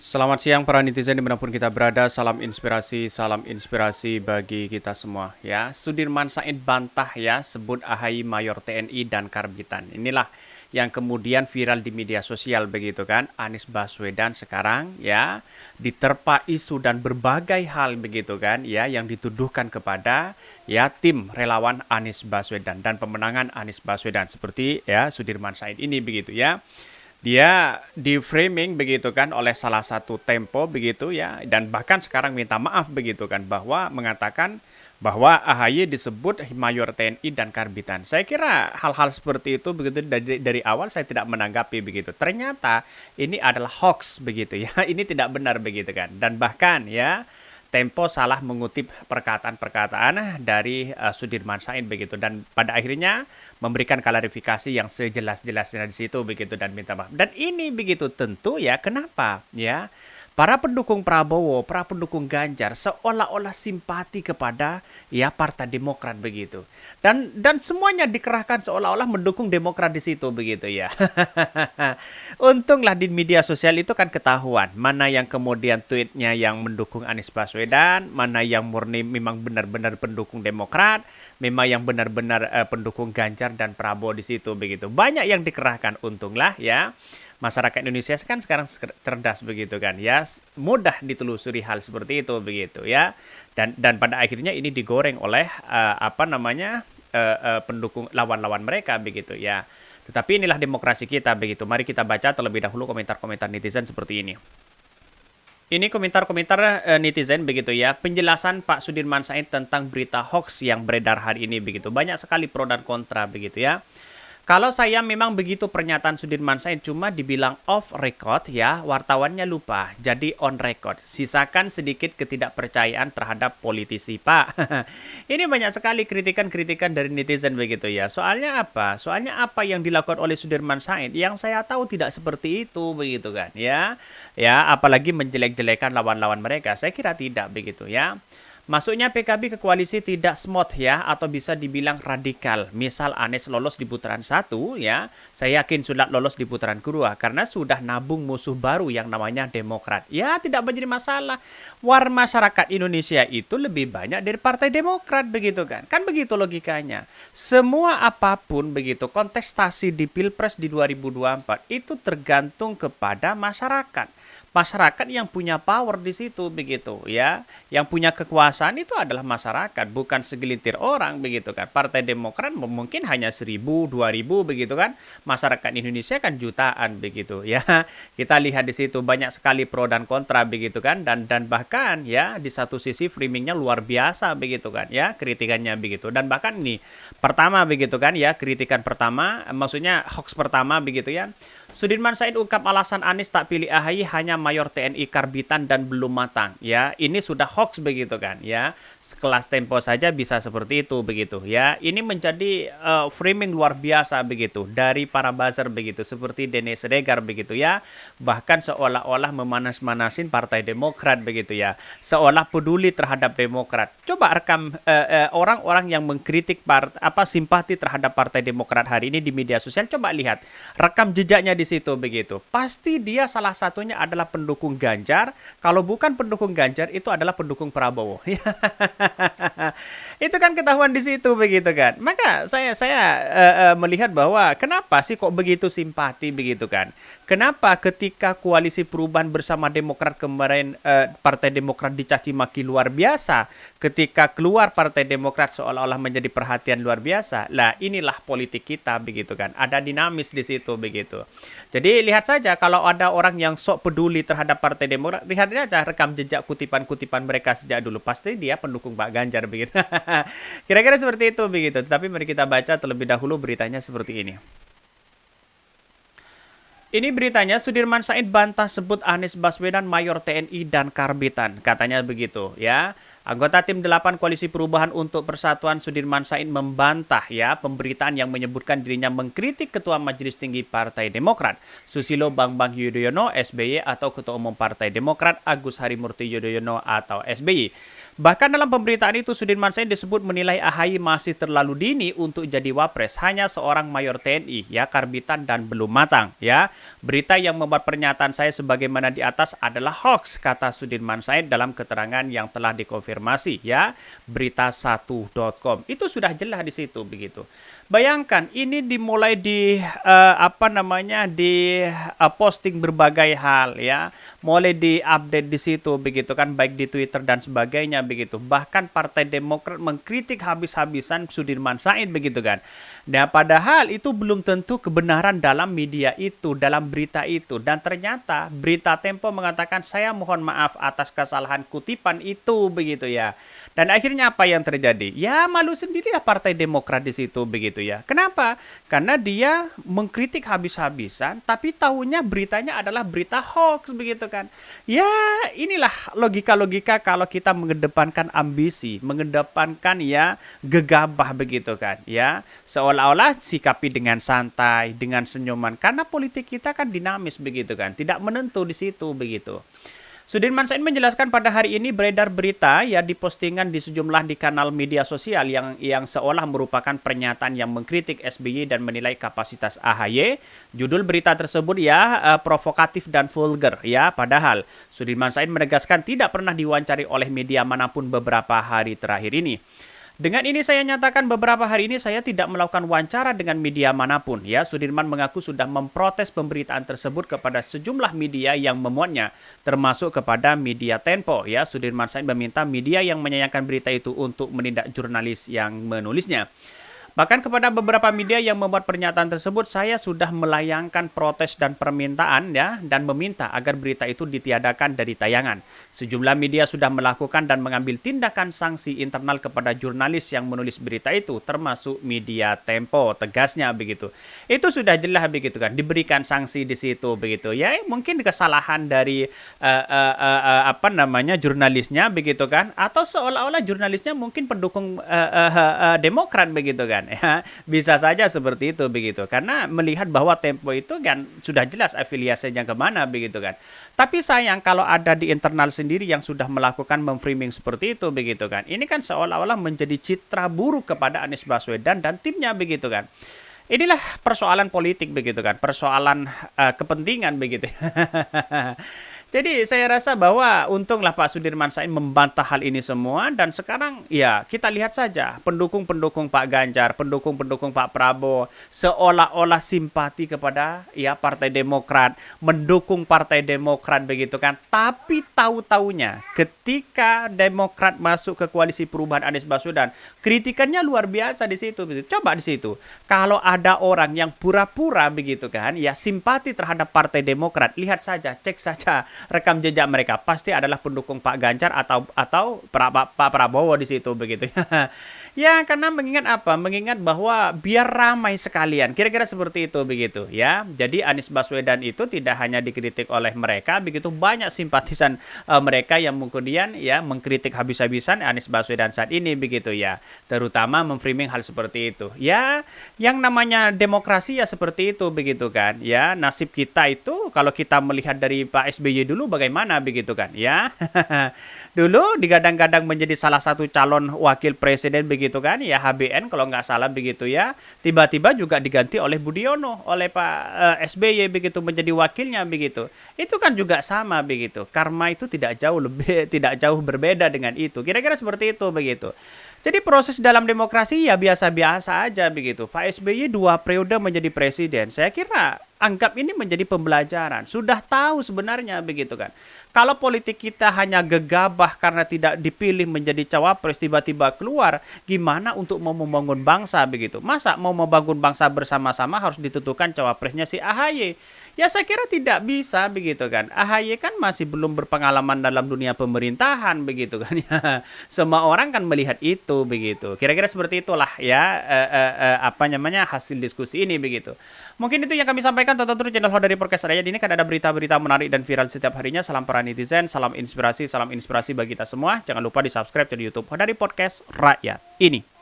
Selamat siang para netizen dimanapun kita berada, salam inspirasi bagi kita semua ya. Sudirman Said bantah ya, sebut AHY Mayor TNI dan Karbitan. Inilah yang kemudian viral di media sosial begitu kan. Anies Baswedan sekarang ya diterpa isu dan berbagai hal begitu kan ya yang dituduhkan kepada ya tim relawan Anies Baswedan dan pemenangan Anies Baswedan seperti ya Sudirman Said ini begitu ya. Dia di framing begitu kan oleh salah satu Tempo begitu ya, dan bahkan sekarang minta maaf begitu kan, bahwa mengatakan bahwa AHY disebut Mayor TNI dan Karbitan. Saya kira hal-hal seperti itu begitu dari awal saya tidak menanggapi begitu. Ternyata ini adalah hoax begitu ya. Ini tidak benar begitu kan. Dan bahkan ya Tempo salah mengutip perkataan-perkataan dari Sudirman Said begitu, dan pada akhirnya memberikan klarifikasi yang sejelas-jelasnya di situ begitu dan minta maaf. Dan ini begitu tentu ya, kenapa ya? Para pendukung Prabowo, para pendukung Ganjar seolah-olah simpati kepada ya Partai Demokrat begitu. Dan semuanya dikerahkan seolah-olah mendukung Demokrat di situ begitu ya. Untunglah di media sosial itu kan ketahuan mana yang kemudian tweetnya yang mendukung Anies Baswedan, mana yang murni memang benar-benar pendukung Demokrat, memang yang benar-benar pendukung Ganjar dan Prabowo di situ begitu. Banyak yang dikerahkan, untunglah ya. Masyarakat Indonesia kan sekarang cerdas begitu kan ya, mudah ditelusuri hal seperti itu begitu ya, dan pada akhirnya ini digoreng oleh pendukung lawan-lawan mereka begitu ya. Tetapi inilah demokrasi kita begitu. Mari kita baca terlebih dahulu komentar-komentar netizen seperti ini. Ini komentar-komentar netizen begitu ya. Penjelasan Pak Sudirman Said tentang berita hoax yang beredar hari ini begitu. Banyak sekali pro dan kontra begitu ya. Kalau saya memang begitu pernyataan Sudirman Said, cuma dibilang off record ya, wartawannya lupa. Jadi on record. Sisakan sedikit ketidakpercayaan terhadap politisi, Pak. Ini banyak sekali kritikan-kritikan dari netizen begitu ya. Soalnya apa? Soalnya apa yang dilakukan oleh Sudirman Said yang saya tahu tidak seperti itu begitu kan ya. Ya, apalagi menjelek-jelekan lawan-lawan mereka. Saya kira tidak begitu ya. Masuknya PKB ke koalisi tidak smooth ya, atau bisa dibilang radikal. Misal Anies lolos di putaran 1 ya, saya yakin sudah lolos di putaran kedua karena sudah nabung musuh baru yang namanya Demokrat. Ya tidak menjadi masalah. War masyarakat Indonesia itu lebih banyak dari Partai Demokrat begitu kan. Kan begitu logikanya. Semua apapun begitu, kontestasi di Pilpres di 2024 itu tergantung kepada masyarakat. Masyarakat yang punya power di situ begitu ya, yang punya kekuasaan itu adalah masyarakat, bukan segelintir orang begitu kan. Partai Demokrat mungkin hanya 1.000, 2.000 begitu kan, masyarakat Indonesia kan jutaan begitu ya. Kita lihat di situ banyak sekali pro dan kontra begitu kan, dan bahkan ya di satu sisi framingnya luar biasa begitu kan ya, kritikannya begitu. Dan bahkan ini pertama begitu kan ya, kritikan pertama maksudnya hoax pertama begitu ya. Sudirman Said ungkap alasan Anies tak pilih AHY hanya Mayor TNI Karbitan dan belum matang. Ya, ini sudah hoax begitu kan ya. Sekelas Tempo saja bisa seperti itu begitu ya. Ini menjadi framing luar biasa begitu dari para buzzer begitu, seperti Denny Seregar begitu ya. Bahkan seolah-olah memanas-manasin Partai Demokrat begitu ya. Seolah peduli terhadap Demokrat. Coba rekam orang-orang yang mengkritik simpati terhadap Partai Demokrat hari ini di media sosial, coba lihat rekam jejaknya di situ begitu. Pasti dia salah satunya adalah pendukung Ganjar. Kalau bukan pendukung Ganjar, itu adalah pendukung Prabowo. Itu kan ketahuan di situ begitu kan. Maka saya melihat bahwa kenapa sih kok begitu simpati begitu kan. Kenapa ketika koalisi perubahan bersama Demokrat kemarin Partai Demokrat dicaci maki luar biasa, ketika keluar Partai Demokrat seolah-olah menjadi perhatian luar biasa. Lah inilah politik kita begitu kan. Ada dinamis di situ begitu. Jadi lihat saja kalau ada orang yang sok peduli terhadap Partai Demokrat, lihat aja rekam jejak kutipan-kutipan mereka sejak dulu, pasti dia pendukung Pak Ganjar begitu. Kira-kira seperti itu begitu. Tapi mari kita baca terlebih dahulu beritanya seperti ini. Ini beritanya, Sudirman Said bantah sebut Anies Baswedan Mayor TNI dan Karbitan. Katanya begitu ya. Anggota tim 8 Koalisi Perubahan untuk Persatuan Sudirman Said membantah ya pemberitaan yang menyebutkan dirinya mengkritik Ketua Majelis Tinggi Partai Demokrat Susilo Bambang Yudhoyono SBY atau Ketua Umum Partai Demokrat Agus Harimurti Yudhoyono atau SBY. Bahkan dalam pemberitaan itu Sudirman Said disebut menilai AHY masih terlalu dini untuk jadi wapres, hanya seorang mayor TNI ya, karbitan dan belum matang ya. Berita yang membuat pernyataan saya sebagaimana di atas adalah hoax, kata Sudirman Said dalam keterangan yang telah dikonfirmasi ya, berita1.com. Itu sudah jelas di situ begitu. Bayangkan ini dimulai di posting berbagai hal ya, mulai di-update di situ begitu kan, baik di Twitter dan sebagainya begitu. Bahkan Partai Demokrat mengkritik habis-habisan Sudirman Said begitu kan. Nah, padahal itu belum tentu kebenaran dalam media itu, dalam berita itu. Dan ternyata berita Tempo mengatakan saya mohon maaf atas kesalahan kutipan itu begitu ya. Dan akhirnya apa yang terjadi? Ya malu sendiri ya Partai Demokrat di situ begitu ya. Kenapa? Karena dia mengkritik habis-habisan, tapi tahunya beritanya adalah berita hoax begitu kan. Ya inilah logika-logika kalau kita mengedepankan ambisi, mengedepankan ya gegabah begitu kan. Ya seolah-olah sikapi dengan santai, dengan senyuman. Karena politik kita kan dinamis begitu kan, tidak menentu di situ begitu. Sudirman Said menjelaskan pada hari ini beredar berita ya di postingan di sejumlah di kanal media sosial yang seolah merupakan pernyataan yang mengkritik SBY dan menilai kapasitas AHY. Judul berita tersebut ya provokatif dan vulgar ya. Padahal Sudirman Said menegaskan tidak pernah diwawancari oleh media manapun beberapa hari terakhir ini. Dengan ini saya nyatakan beberapa hari ini saya tidak melakukan wawancara dengan media manapun ya. Sudirman mengaku sudah memprotes pemberitaan tersebut kepada sejumlah media yang memuatnya, termasuk kepada media Tempo ya. Sudirman Said meminta media yang menyayangkan berita itu untuk menindak jurnalis yang menulisnya. Bahkan kepada beberapa media yang membuat pernyataan tersebut, saya sudah melayangkan protes dan permintaan ya, dan meminta agar berita itu ditiadakan dari tayangan. Sejumlah media sudah melakukan dan mengambil tindakan sanksi internal kepada jurnalis yang menulis berita itu, termasuk media Tempo, tegasnya begitu. Itu sudah jelas begitu kan, diberikan sanksi di situ begitu. Ya mungkin kesalahan dari jurnalisnya begitu kan, atau seolah-olah jurnalisnya mungkin pendukung Demokrat begitu kan. Ya, bisa saja seperti itu begitu, karena melihat bahwa Tempo itu kan sudah jelas afiliasinya kemana begitu kan. Tapi sayang kalau ada di internal sendiri yang sudah melakukan memframing seperti itu begitu kan. Ini kan seolah-olah menjadi citra buruk kepada Anies Baswedan dan timnya begitu kan. Inilah persoalan politik begitu kan, persoalan kepentingan begitu. Jadi saya rasa bahwa untunglah Pak Sudirman Said membantah hal ini semua, dan sekarang ya kita lihat saja pendukung-pendukung Pak Ganjar, pendukung-pendukung Pak Prabowo seolah-olah simpati kepada ya Partai Demokrat, mendukung Partai Demokrat begitu kan. Tapi tahu-taunya ketika Demokrat masuk ke koalisi perubahan Anies Baswedan, kritikannya luar biasa di situ. Coba di situ. Kalau ada orang yang pura-pura begitu kan, ya simpati terhadap Partai Demokrat, lihat saja, cek saja rekam jejak mereka, pasti adalah pendukung Pak Ganjar atau Pak Prabowo di situ begitu. Ya karena mengingat apa? Mengingat bahwa biar ramai sekalian, kira-kira seperti itu begitu ya. Jadi Anies Baswedan itu tidak hanya dikritik oleh mereka, begitu banyak simpatisan mereka yang kemudian ya mengkritik habis-habisan Anies Baswedan saat ini begitu ya. Terutama memframing hal seperti itu. Ya, yang namanya demokrasi ya seperti itu begitu kan. Ya, nasib kita itu kalau kita melihat dari Pak SBY dulu bagaimana begitu kan ya. Dulu digadang-gadang menjadi salah satu calon wakil presiden begitu kan ya, HBN kalau nggak salah begitu ya. Tiba-tiba juga diganti oleh Budiono, oleh Pak SBY begitu menjadi wakilnya begitu. Itu kan juga sama begitu. Karma itu tidak jauh berbeda dengan itu. Kira-kira seperti itu begitu. Jadi proses dalam demokrasi ya biasa-biasa aja begitu. Pak SBY 2 periode menjadi presiden. Saya kira anggap ini menjadi pembelajaran. Sudah tahu sebenarnya begitu kan. Kalau politik kita hanya gegabah karena tidak dipilih menjadi cawapres tiba-tiba keluar, gimana untuk mau membangun bangsa begitu? Masa mau membangun bangsa bersama-sama harus ditentukan cawapresnya si AHY? Ya saya kira tidak bisa begitu kan. AHY kan masih belum berpengalaman dalam dunia pemerintahan begitu kan ya. Semua orang kan melihat itu begitu. Kira-kira seperti itulah ya hasil diskusi ini begitu. Mungkin itu yang kami sampaikan. Tonton terus channel Hodari Podcast Rakyat ini kan ada berita-berita menarik dan viral setiap harinya. Salam para netizen, salam inspirasi bagi kita semua. Jangan lupa di-subscribe di YouTube Hodari Podcast Rakyat ini.